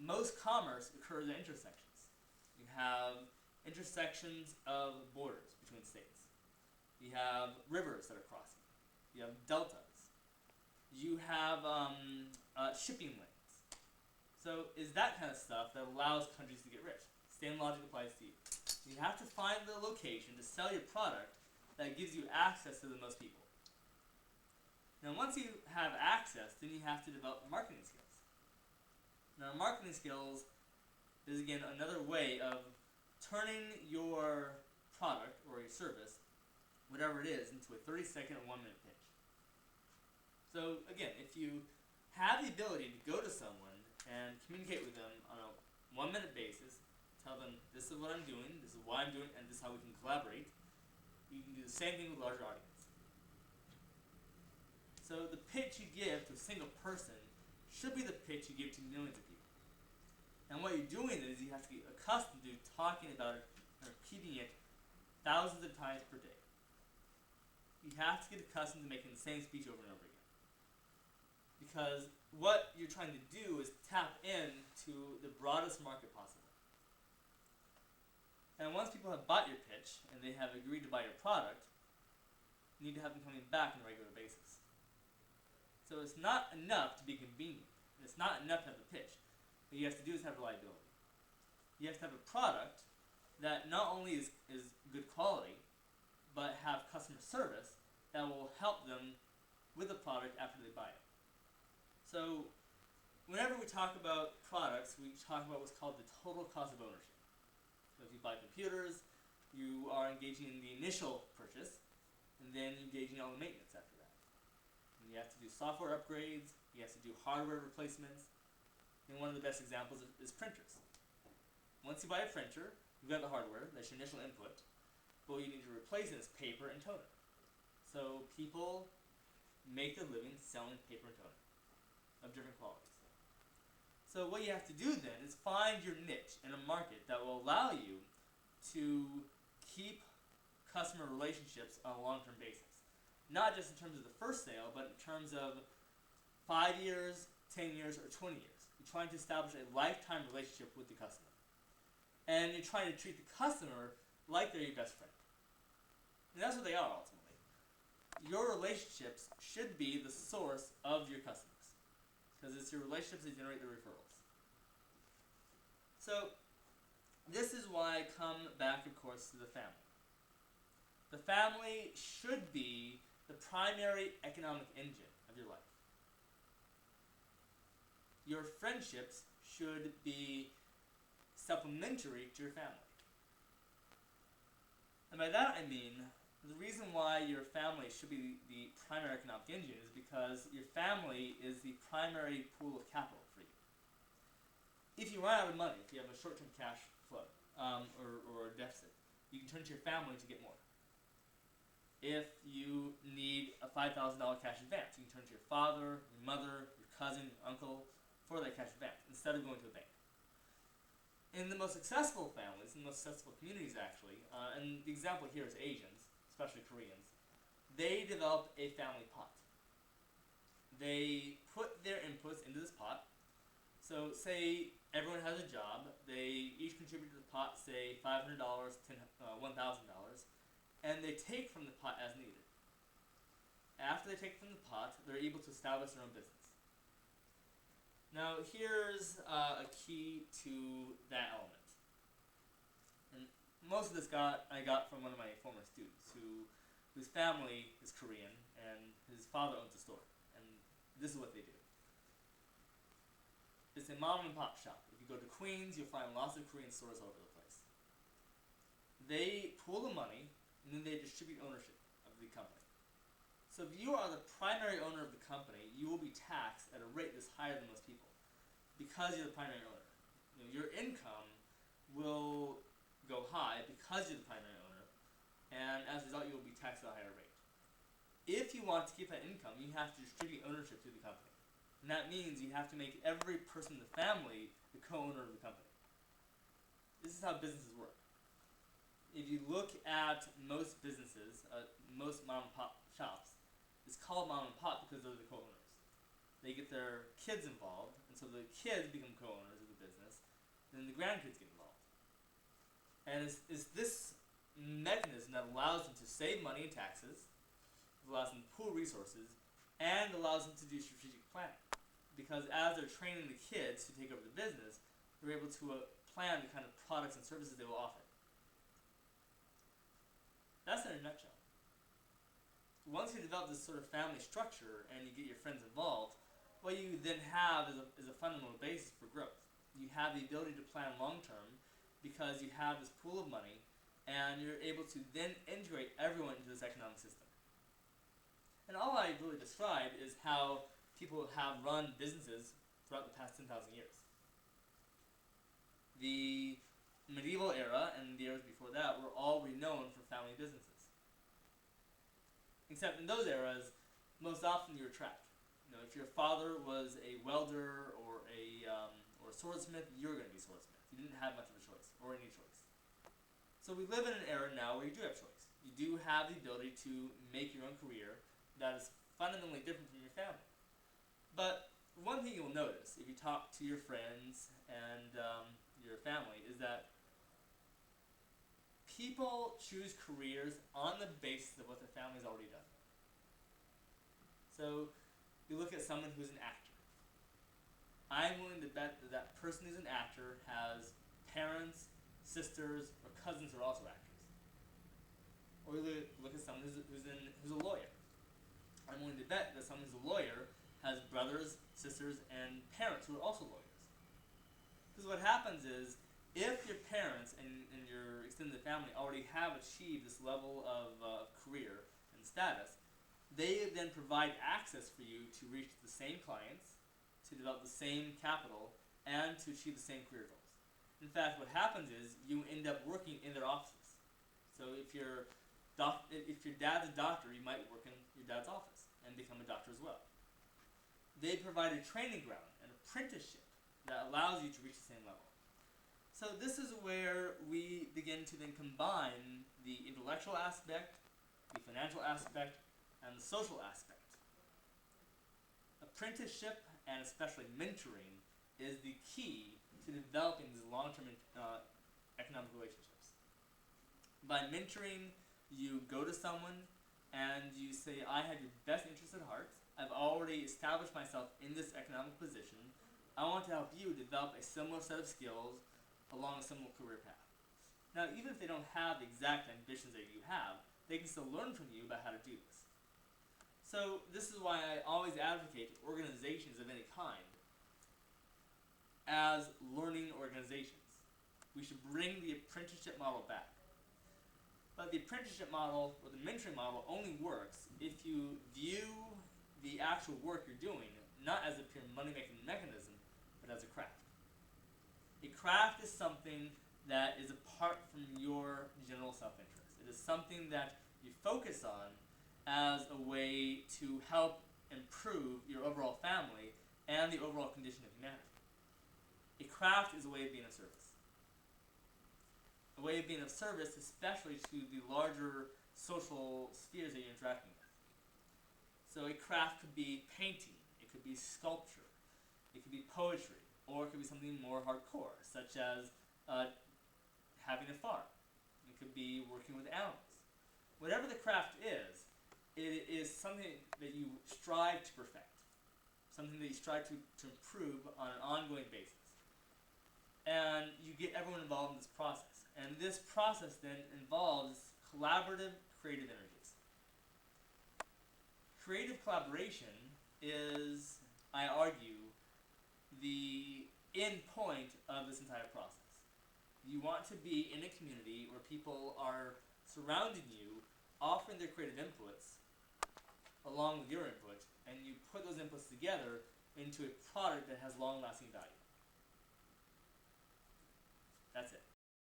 most commerce occurs at intersections. You have intersections of borders between states. You have rivers that are crossing. You have deltas. You have shipping lanes. So it's that kind of stuff that allows countries to get rich. Same logic applies to you. You have to find the location to sell your product that gives you access to the most people. Now once you have access, then you have to develop marketing skills. Now marketing skills is again another way of turning your product or your service, whatever it is, into a 30-second or 1-minute pitch. So again, if you have the ability to go to someone and communicate with them on a 1-minute basis, tell them this is what I'm doing, this is why I'm doing, and this is how we can collaborate, you can do the same thing with a larger audience. So the pitch you give to a single person should be the pitch you give to millions of people. And what you're doing is you have to get accustomed to talking about it and repeating it thousands of times per day. You have to get accustomed to making the same speech over and over again. Because what you're trying to do is tap into the broadest market possible. And once people have bought your pitch and they have agreed to buy your product, you need to have them coming back on a regular basis. So it's not enough to be convenient. It's not enough to have the pitch. What you have to do is have reliability. You have to have a product that not only is good quality, but have customer service that will help them with the product after they buy it. So whenever we talk about products, we talk about what's called the total cost of ownership. So if you buy computers, you are engaging in the initial purchase, and then you're engaging in all the maintenance after that. And you have to do software upgrades, you have to do hardware replacements, and one of the best examples is printers. Once you buy a printer, you've got the hardware, that's your initial input, but what you need to replace it is paper and toner. So people make a living selling paper and toner of different qualities. So what you have to do then is find your niche in a market that will allow you to keep customer relationships on a long-term basis. Not just in terms of the first sale, but in terms of 5 years, 10 years, or 20 years. You're trying to establish a lifetime relationship with the customer. And you're trying to treat the customer like they're your best friend. And that's what they are ultimately. Your relationships should be the source of your customers, because it's your relationships that generate the referrals. So this is why I come back, of course, to the family. The family should be the primary economic engine of your life. Your friendships should be supplementary to your family. And by that I mean, the reason why your family should be the primary economic engine is because your family is the primary pool of capital for you. If you run out of money, if you have a short-term cash flow or a deficit, you can turn to your family to get more. If you need a $5,000 cash advance, you can turn to your father, your mother, your cousin, your uncle for that cash advance instead of going to a bank. In the most successful families, in the most successful communities actually, and the example here is Asians, especially Koreans, they develop a family pot. They put their inputs into this pot. So say everyone has a job, they each contribute to the pot, say $500, $1,000, and they take from the pot as needed. After they take from the pot, they're able to establish their own business. Now here's a key to that element. And most of this I got from one of my former students whose family is Korean and his father owns a store. And this is what they do. It's a mom and pop shop. If you go to Queens, you'll find lots of Korean stores all over the place. They pool the money and then they distribute ownership of the company. So if you are the primary owner of the company, you will be taxed at a rate that's higher than most people because you're the primary owner. Your income will go high because you're the primary owner, and as a result, you will be taxed at a higher rate. If you want to keep that income, you have to distribute ownership to the company. And that means you have to make every person in the family the co-owner of the company. This is how businesses work. If you look at most businesses, most mom and pop shops, it's called mom and pop because they're the co-owners. They get their kids involved, and so the kids become co-owners of the business, then the grandkids get involved. And it's this mechanism that allows them to save money in taxes, allows them to pool resources, and allows them to do strategic planning. Because as they're training the kids to take over the business, they're able to plan the kind of products and services they will offer. That's in a nutshell. Once you develop this sort of family structure and you get your friends involved, what you then have is a fundamental basis for growth. You have the ability to plan long term because you have this pool of money and you're able to then integrate everyone into this economic system. And all I really described is how people have run businesses throughout the past 10,000 years. The medieval era and the eras before that were all renowned for family businesses. Except in those eras, most often you were trapped. If your father was a welder or a swordsmith, you were going to be a swordsmith. You didn't have much of a choice, or any choice. So we live in an era now where you do have choice. You do have the ability to make your own career that is fundamentally different from your family. But one thing you'll notice if you talk to your friends and your family is that people choose careers on the basis of what their family's already done. So you look at someone who's an actor. I'm willing to bet that that person who's an actor has parents, sisters, or cousins who are also actors. Or you look at someone who's a lawyer. I'm willing to bet that someone who's a lawyer has brothers, sisters, and parents who are also lawyers. Because what happens is, if your parents and your extended family already have achieved this level of career and status, they then provide access for you to reach the same clients, to develop the same capital, and to achieve the same career goals. In fact, what happens is you end up working in their offices. So if your dad's a doctor, you might work in your dad's office and become a doctor as well. They provide a training ground, an apprenticeship, that allows you to reach the same level. So this is where we begin to then combine the intellectual aspect, the financial aspect, and the social aspect. Apprenticeship, and especially mentoring, is the key to developing these long-term economic relationships. By mentoring, you go to someone and you say, I have your best interest at heart. I've already established myself in this economic position. I want to help you develop a similar set of skills along a similar career path. Now, even if they don't have the exact ambitions that you have, they can still learn from you about how to do this. So this is why I always advocate organizations of any kind as learning organizations. We should bring the apprenticeship model back. But the apprenticeship model or the mentoring model only works if you view the actual work you're doing not as a pure money-making mechanism, but as a craft. A craft is something that is apart from your general self-interest. It is something that you focus on as a way to help improve your overall family and the overall condition of humanity. A craft is a way of being of service. A way of being of service, especially to the larger social spheres that you're interacting with. So a craft could be painting, it could be sculpture, it could be poetry, or it could be something more hardcore, such as having a farm. It could be working with animals. Whatever the craft is, it is something that you strive to perfect, something that you strive to improve on an ongoing basis. And you get everyone involved in this process. And this process then involves collaborative, creative energies. Creative collaboration is, I argue, the end point of this entire process. You want to be in a community where people are surrounding you, offering their creative inputs along with your input, and you put those inputs together into a product that has long-lasting value.